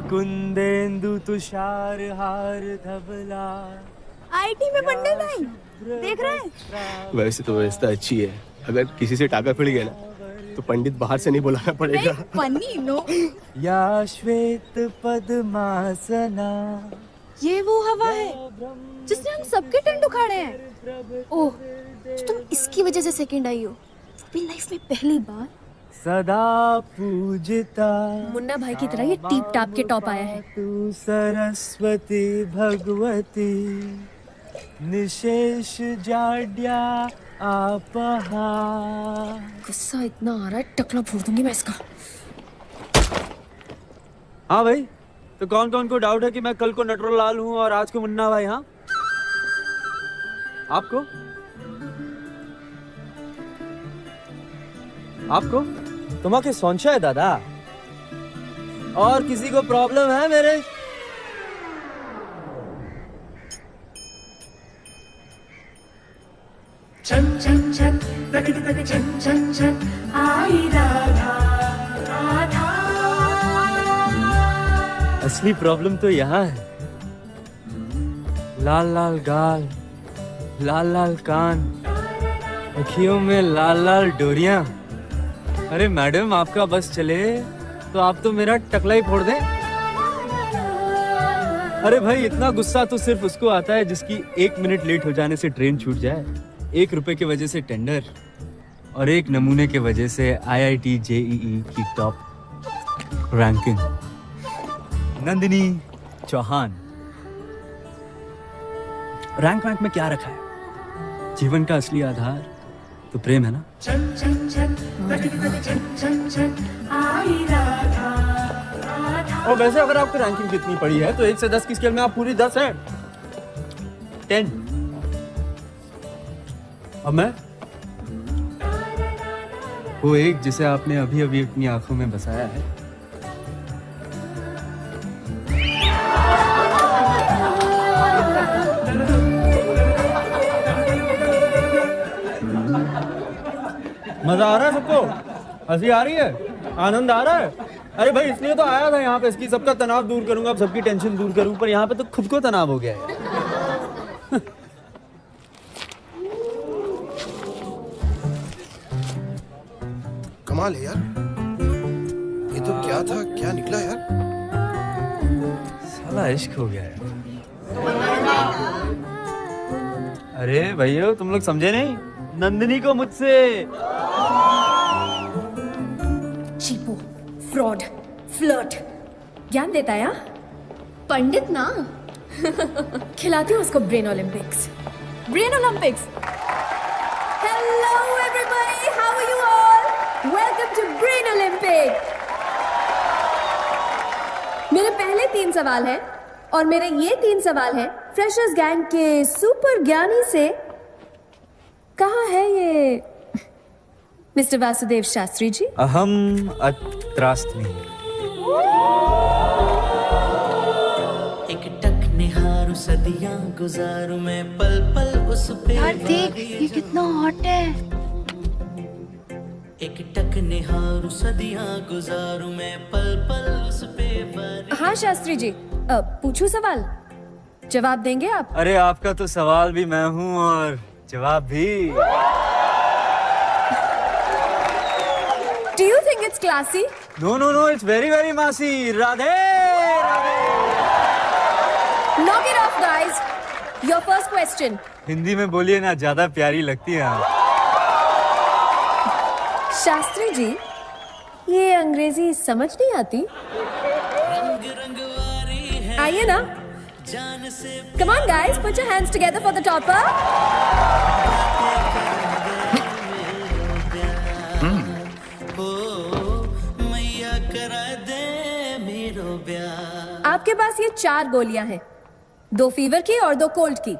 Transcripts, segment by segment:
कुंदेंदु तुषार हार धवला। आईटी में पंडित नहीं देख रहे हैं? वैसे तो व्यवस्था अच्छी है, अगर किसी से टाका फिर गया ना तो पंडित बाहर से नहीं बुलाना पड़ेगा। Funny no. या श्वेत पद्मासना। ये वो हवा है जिसने हम सबके टंड उखाड़े हैं। ओह, तो तुम इसकी वजह से सेकंड आई हो। अपनी लाइफ में पहली बार। सदा पूजिता मुन्ना भाई की तरह ये टीप टाप के टॉप आया है। तू सरस्वती भगवती निशेष जाड्या आपहा। गुस्सा इतना आ रहा है, टकला फोड़ दूंगी मैं इसका। हाँ भाई, तो कौन कौन को डाउट है कि मैं कल को नटवर लाल हूँ और आज को मुन्ना भाई? हाँ, आपको आपको तुम्हारे संशय है दादा? और किसी को प्रॉब्लम है मेरे? छन छन छन प्रकृति प्रकृति छन छन छन आई राधा राधा। असली प्रॉब्लम तो यहाँ है। लाल लाल गाल, लाल लाल कान, अखियों में लाल लाल डोरियां। अरे मैडम, आपका बस चले तो आप तो मेरा टकला ही फोड़ दें। अरे भाई, इतना गुस्सा तो सिर्फ उसको आता है जिसकी 1 मिनट लेट हो जाने से ट्रेन छूट जाए, 1 रुपए की वजह से टेंडर और 1 नमूने की वजह से IIT JEE की top ranking. Nandini Chauhan. Rank में क्या रखा है? जीवन का असली आधार तो प्रेम है ना। छन छन छन प्रकृति प्रकृति छन छन छन आई राधा राधा। और वैसे अगर आपकी रैंकिंग कितनी पड़ी है तो 1 से 10 की स्केल में आप पूरी 10 हैं। 10। अब मैं वो एक जिसे आपने अभी अभी अपनी आंखों में बसाया है। मजा आ रहा है सबको? हंसी आ रही है? आनंद आ रहा है? अरे भाई, इसलिए तो आया था यहाँ पे, इसकी सबका तनाव दूर करूंगा, सबकी टेंशन दूर करूं, पर यहाँ पे तो खुद को तनाव हो गया है। कमाल है यार, ये तो क्या था, क्या निकला यार। साला इश्क हो गया है। अरे भैया, तुम लोग समझे नहीं? नंदिनी को मुझसे। चीपो, फ्रॉड, फ्लर्ट, ज्ञान देता है यार? पंडित ना। खिलाती हूँ उसको Brain Olympics. Brain Olympics. Hello everybody, how are you all? Welcome to Brain Olympic. मेरे पहले 3 सवाल हैं और मेरे ये 3 सवाल हैं फ्रेशर्स गैंग के सुपर ज्ञानी से। कहाँ है ये मिस्टर वासुदेव शास्त्री जी? अहम अत्रास्मी। एक टक निहारू सदियां गुजारू मैं पल पल उस पे। यार देख, ये कितना हॉट है। एक टक निहारू सदियां गुजारू मैं पल पल उस पे। हाँ शास्त्री जी, पूछूं सवाल? जवाब देंगे आप? अरे आपका तो सवाल भी मैं हूँ और जवाब भी। Do you think it's classy? No, no, no, it's very, very massy. Radhe, Radhe. Knock it off, guys. Your first question. Hindi में बोलिए ना, ज्यादा प्यारी लगती है आप। शास्त्री जी, ये अंग्रेजी समझ नहीं आती? आइए ना। Come on, guys, put your hands together for the topper. आपके पास ये 4 गोलियां हैं, 2 फीवर की और 2 कोल्ड की।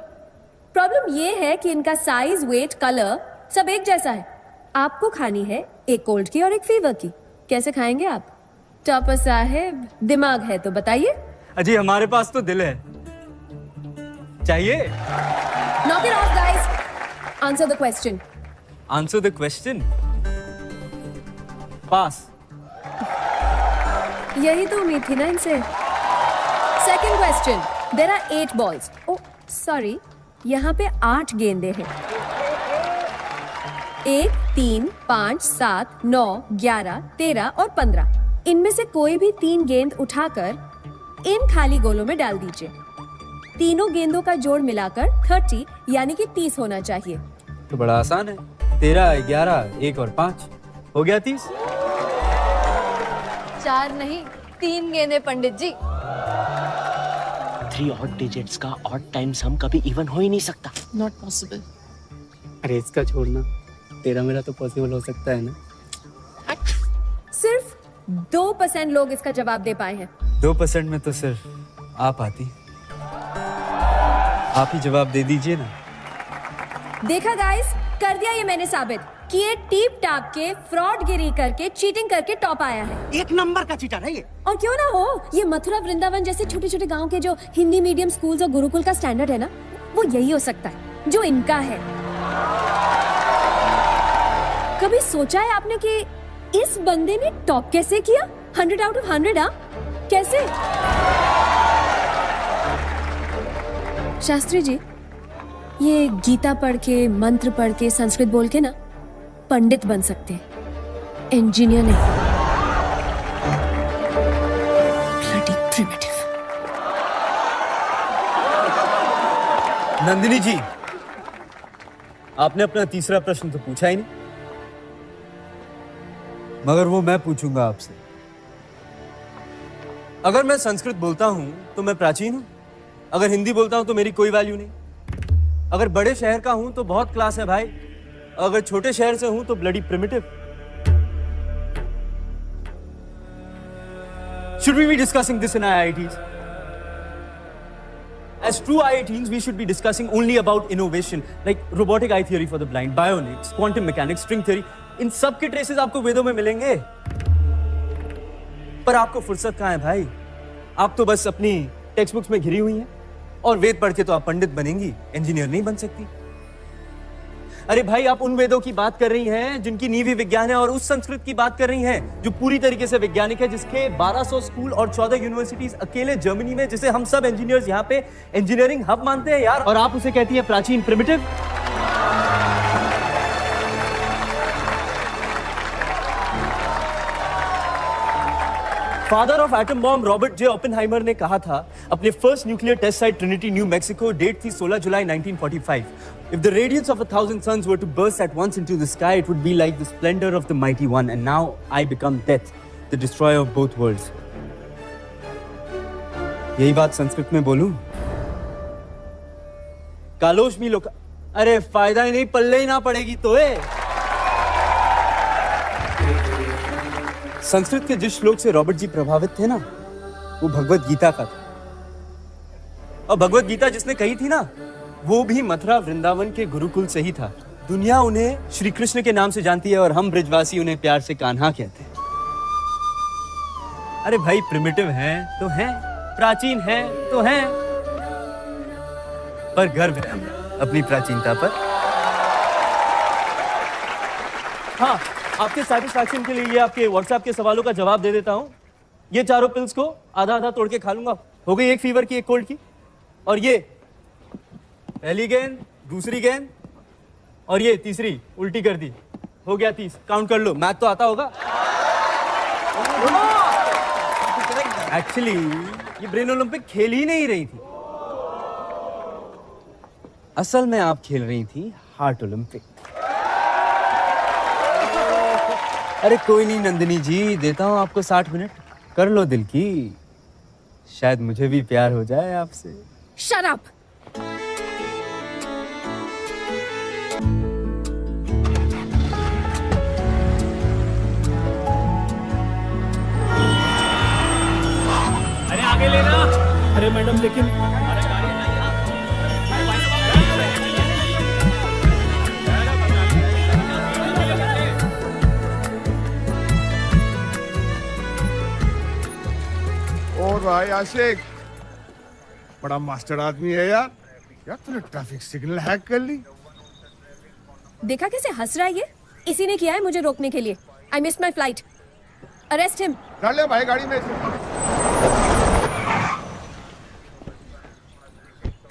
प्रॉब्लम ये है कि इनका साइज, वेट, कलर सब एक जैसा है। आपको खानी है एक कोल्ड की और एक फीवर की। कैसे खाएंगे आप? टॉपर साहेब, दिमाग है तो बताइए। अजी, हमारे पास तो दिल है, चाहिए? Knock it off, guys. Answer the question. Answer the question. पास। यही तो उम्मीद थी ना इनसे। Second question, there are 8 balls. Oh, sorry, यहाँ पे 8 गेंदें हैं. 1, 3, 5, 7, 9, 11, 13 और 15. इनमें से कोई भी 3 गेंद उठाकर इन खाली गोलों में डाल दीजिए. तीनों गेंदों का जोड़ मिलाकर 30 यानी कि 30 होना चाहिए. तो बड़ा आसान है. 13, 11, 1 और 5 हो गया 30. 4 नहीं, 3 गेंदें पंडित जी. 3 odd digits का odd time sum कभी even हो ही नहीं सकता. Not possible. अरे इसका छोड़ना, तेरा मेरा तो पॉसिबल हो सकता है ना. सिर्फ 2% लोग इसका जवाब दे पाए हैं. 2% में तो सिर्फ आप आती. आप ही जवाब दे दीजिए ना. देखा गाइस, कर दिया ये मैंने साबित कि ये टीप टाप के फ्रॉडगिरी करके चीटिंग करके टॉप आया है. एक नंबर का चीटर है ये. और क्यों ना हो, ये मथुरा वृंदावन जैसे छोटे छोटे गांव के जो हिंदी मीडियम स्कूल्स और गुरुकुल का स्टैंडर्ड है ना, वो यही हो सकता है जो इनका है. कभी सोचा है आपने कि इस बंदे ने टॉप कैसे किया? 100 out of 100. हाँ, कैसे? शास्त्री जी, ये गीता पढ़ के, मंत्र पढ़ के, संस्कृत बोल के ना पंडित बन सकते हैं, इंजीनियर नहीं. Bloody primitive. नंदिनी जी, आपने अपना तीसरा प्रश्न तो पूछा ही नहीं, मगर वो मैं पूछूंगा आपसे. अगर मैं संस्कृत बोलता हूं तो मैं प्राचीन हूं. अगर हिंदी बोलता हूं तो मेरी कोई वैल्यू नहीं. अगर बड़े शहर का हूं तो बहुत क्लास है भाई. अगर छोटे शहर से हूं तो bloody primitive. Should we be discussing this in IITs? As true IITs, we should be discussing only about innovation, like robotic eye theory for the blind, bionics, quantum mechanics, string theory. इन सब के traces आपको वेदों में मिलेंगे. पर आपको फुर्सत कहाँ है भाई? आप तो बस अपनी टेक्स्ट बुक्स में घिरी हुई हैं. और वेद पढ़ के तो आप पंडित बनेंगी, इंजीनियर नहीं बन सकती. अरे भाई, आप उन वेदों की बात कर रही हैं जिनकी नींव ही विज्ञान है, और उस संस्कृत की बात कर रही हैं जो पूरी तरीके से वैज्ञानिक है, जिसके 1200 स्कूल और 14 यूनिवर्सिटीज अकेले जर्मनी में, जिसे हम सब इंजीनियर्स यहाँ पे इंजीनियरिंग हब मानते हैं यार. और आप उसे कहती हैं प्राचीन, primitive. Father of atom bomb Robert J Oppenheimer ने कहा था अपने first nuclear test site Trinity, New Mexico, date थी 16 जुलाई 1945. If the radiance of 1,000 suns were to burst at once into the sky, it would be like the splendor of the mighty one. And now I become death, the destroyer of both worlds. यही बात संस्कृत में बोलूं? कालोश मी लोका. अरे फायदा ही नहीं, पल्ले ही ना पड़ेगी तो संस्कृत के जिस श्लोक से रॉबर्ट जी प्रभावित थे ना, वो भगवत गीता का था. और भगवत गीता जिसने कही थी ना, वो भी मथुरा वृंदावन के गुरुकुल से ही था. दुनिया उन्हें श्री कृष्ण के नाम से जानती है और हम ब्रिजवासी उन्हें प्यार से कान्हा कहते हैं. अरे भाई, प्रिमिटिव हैं तो हैं, प्राचीन हैं तो हैं, पर गर्व है हमें अपनी प्राचीनता पर. हाँ, आपके सेटिस्फैक्शन के लिए ये आपके व्हाट्सएप के सवालों का जवाब दे देता हूं. ये चारों पिल्स को आधा आधा तोड़ के खा लूंगा. हो गई एक फीवर की, एक कोल्ड की. और ये पहली गेंद, दूसरी गेंद और ये तीसरी उल्टी कर दी. हो गया 30. काउंट कर लो, मैथ तो आता होगा. एक्चुअली ये ब्रेन ओलंपिक खेल ही नहीं रही थी. असल में आप खेल रही थी हार्ट ओलंपिक. अरे कोई नहीं नंदिनी जी, देता हूं आपको 60 मिनट. कर लो दिल की, शायद मुझे भी प्यार हो जाए आपसे. Shut up! अरे आगे लेना. अरे मैडम, लेकिन और भाई आशिक, बड़ा मास्टर आदमी है यार. यार तूने ट्रैफिक सिग्नल हैक कर ली. देखा कैसे हंस रहा है ये? इसी ने किया है मुझे रोकने के लिए. I missed my flight. Arrest him. डाल ले भाई गाड़ी में.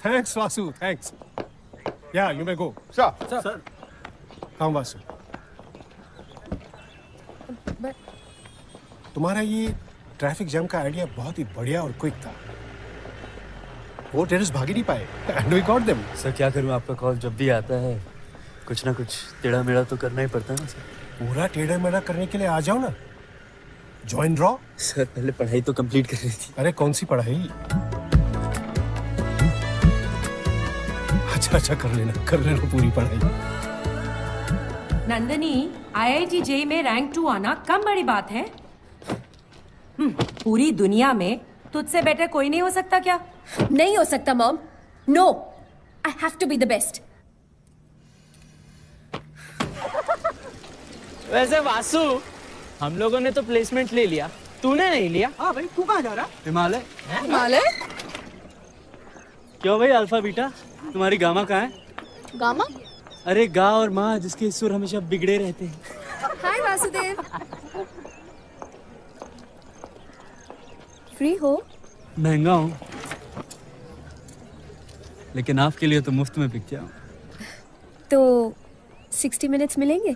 Thanks, Vasu. Thanks. Yeah, you may go. Sir. Sir. Come, Vasu. तुम्हारा ये ट्रैफिक जैम का आइडिया बहुत ही बढ़िया और क्विक था। वो टेररिस्ट भाग ही नहीं पाए। And we got them. Sir क्या करूं, आपका कॉल जब भी आता है कुछ ना कुछ टेढ़ा मेढ़ा तो करना ही पड़ता है ना सर। पूरा टेढ़ा मेढ़ा करने के लिए आ जाओ ना। Join draw. सर पहले पढ़ाई तो कंप्लीट कर रही थी। अरे कौन सी पढ़ाई? अच्छा कर लेना पूरी पढ़ाई। नंदनी, IIT JEE में रैंक 2 आना कम बड़ी बात है। पूरी दुनिया में तुझसे बेटर कोई नहीं हो सकता क्या? नहीं हो सकता mom. No, I have to be the best. वैसे वासु, हम लोगों ने तो प्लेसमेंट ले लिया, तूने नहीं लिया। हाँ भाई, तू कहाँ जा रहा? हिमालय। हिमालय? क्यों भाई अल्फा बीटा, तुम्हारी गामा कहाँ है? गामा? अरे गा और माँ जिसके सुर हमेशा बिगड़े रहते हैं। हाय वासुदेव। फ्री हो? महंगा हूँ, लेकिन आपके लिए तो मुफ्त में बिक जाऊँ। तो 60 मिनट्स मिलेंगे?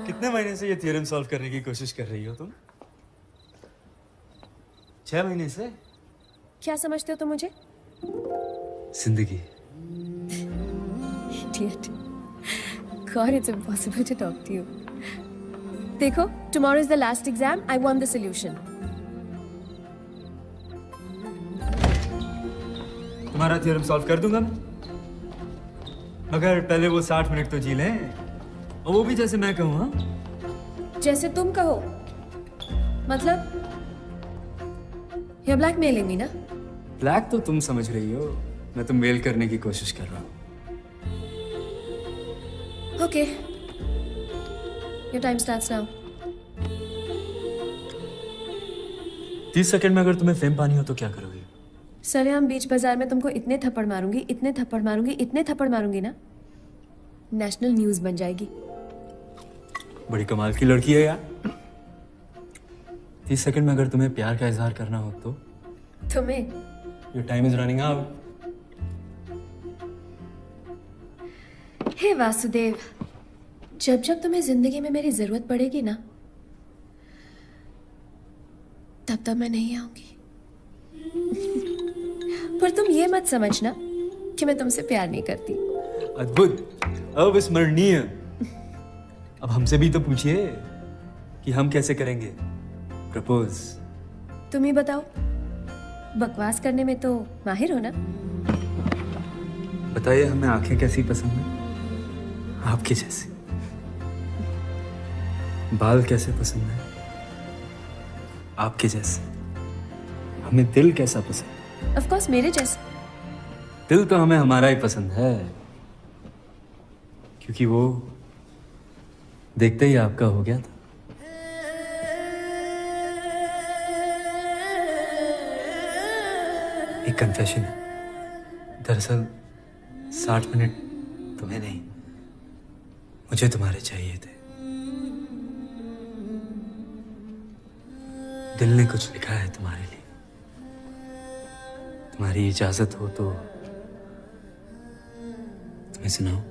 कितने महीने से ये थ्योरम सॉल्व करने की कोशिश कर रही हो तुम? 6 महीने से? क्या समझते हो तुम मुझे? जिंदगी। Idiot. God, it's impossible to talk to you. देखो, tomorrow is the last exam. I want the solution. तुम्हारा थ्योरम सॉल्व कर दूंगा मैं, मगर पहले वो 60 मिनट तो जी लें, और वो भी जैसे मैं कहूँ। हाँ, जैसे तुम कहो। मतलब you're blackmailing me ना? ब्लैक तो तुम समझ रही हो, मैं तो मेल करने की कोशिश कर रहा हूँ। Okay. Your time starts now. 30 second में अगर तुम्हें फेम पानी हो तो क्या करोगी? सरेआम बीच बाजार में तुमको इतने थप्पड़ मारूंगी ना, नेशनल न्यूज बन जाएगी। बड़ी कमाल की लड़की है यार। 30 सेकंड में अगर तुम्हें प्यार का इजहार करना हो तो? तुम्हें? Your time is running out. हे वासुदेव, जब जब तुम्हें जिंदगी में मेरी जरूरत पड़ेगी ना, तब तब मैं नहीं आऊंगी। पर तुम ये मत समझना कि मैं तुमसे प्यार नहीं करती। अद्भुत, अविस्मरणीय। अब हमसे भी तो पूछिए कि हम कैसे करेंगे प्रपोज। तुम ही बताओ, बकवास करने में तो माहिर हो ना? बताइए हमें आंखें कैसी पसंद है? आपके जैसे। बाल कैसे पसंद है? आपके जैसे। हमें दिल कैसा पसंद है? ऑफ कोर्स मेरे जैसे। दिल तो हमें हमारा ही पसंद है, क्योंकि वो देखते ही आपका हो गया था। एक कन्फेशन है। दरअसल 60 मिनट तुम्हें नहीं, मुझे तुम्हारे चाहिए थे। दिल ने कुछ लिखा है तुम्हारे लिए। तुम्हारी इजाजत हो तो तुम्हें सुनाऊं?